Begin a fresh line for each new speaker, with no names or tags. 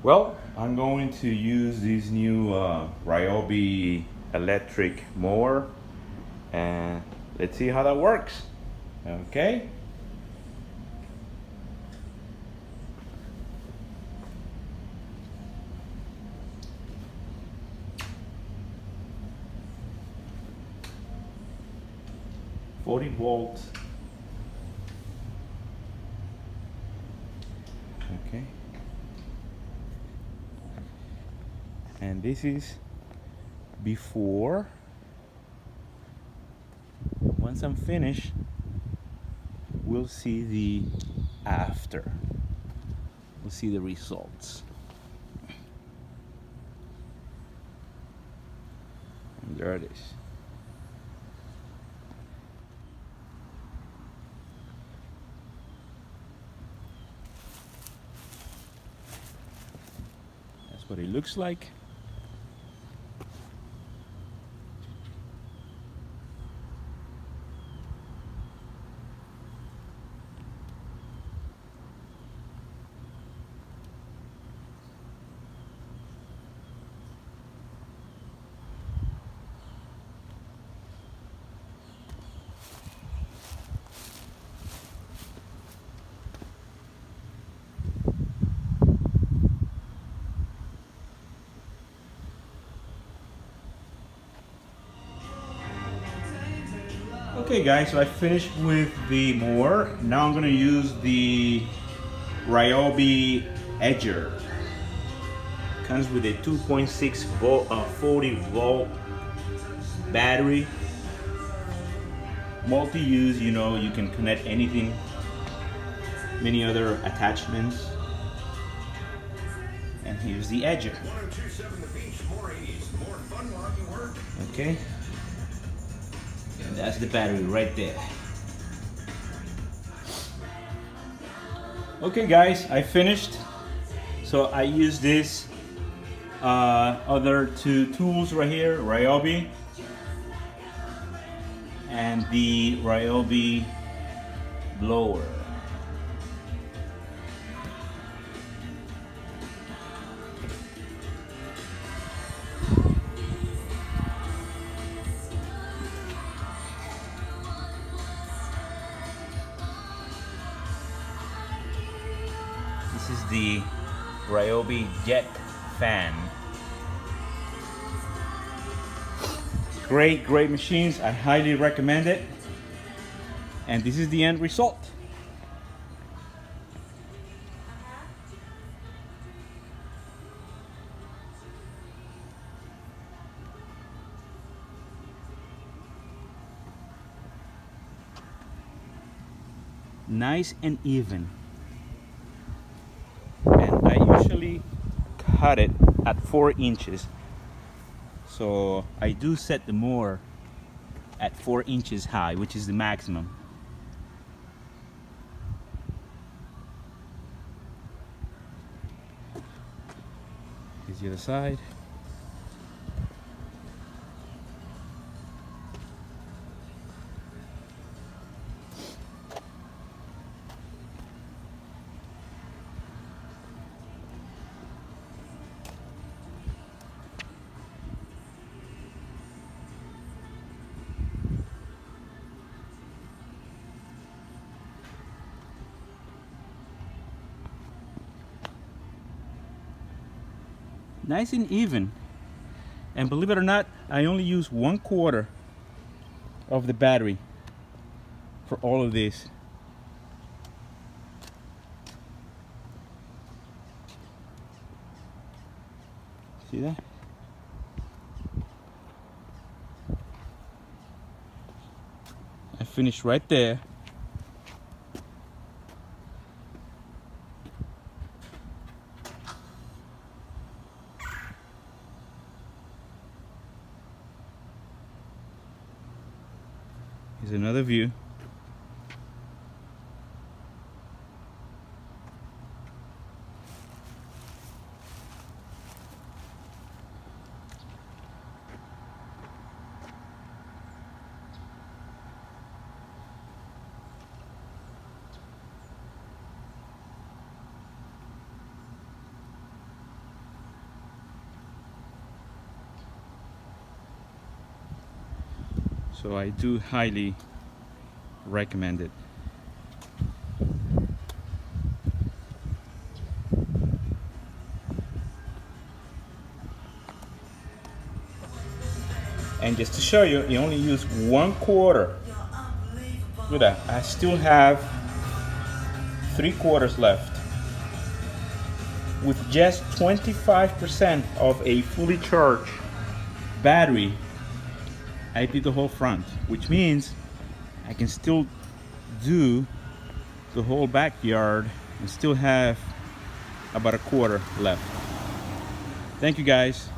Well, I'm going to use this new Ryobi electric mower, and let's see how that works. Okay. $40 volt. Okay. And this is before. Once I'm finished, we'll see the after. We'll see the results. And there it is. That's what it looks like. Okay guys, so I finished with the mower. Now I'm going to use the Ryobi edger. Comes with a 2.6 volt, 40 volt battery. Multi-use, you know, you can connect anything, many other attachments. And here's the edger. Okay. And that's the battery right there. Okay guys, I finished. So I use this other two tools right here, Ryobi and the Ryobi blower. This is the Ryobi jet fan. Great machines. I highly recommend it. And this is the end result. Nice and even. And I usually cut it at 4 inches. So I do set the mower at 4 inches high, which is the maximum. Here's the other side. Nice and even. And believe it or not, I only use 1/4 of the battery for all of this. See that? I finished right there. Here's another view. So I do highly recommend it. And just to show you, you only use 1/4. Look at that. I still have 3/4 left. With just 25% of a fully charged battery, I did the whole front, which means I can still do the whole backyard and still have about 1/4 left. Thank you guys.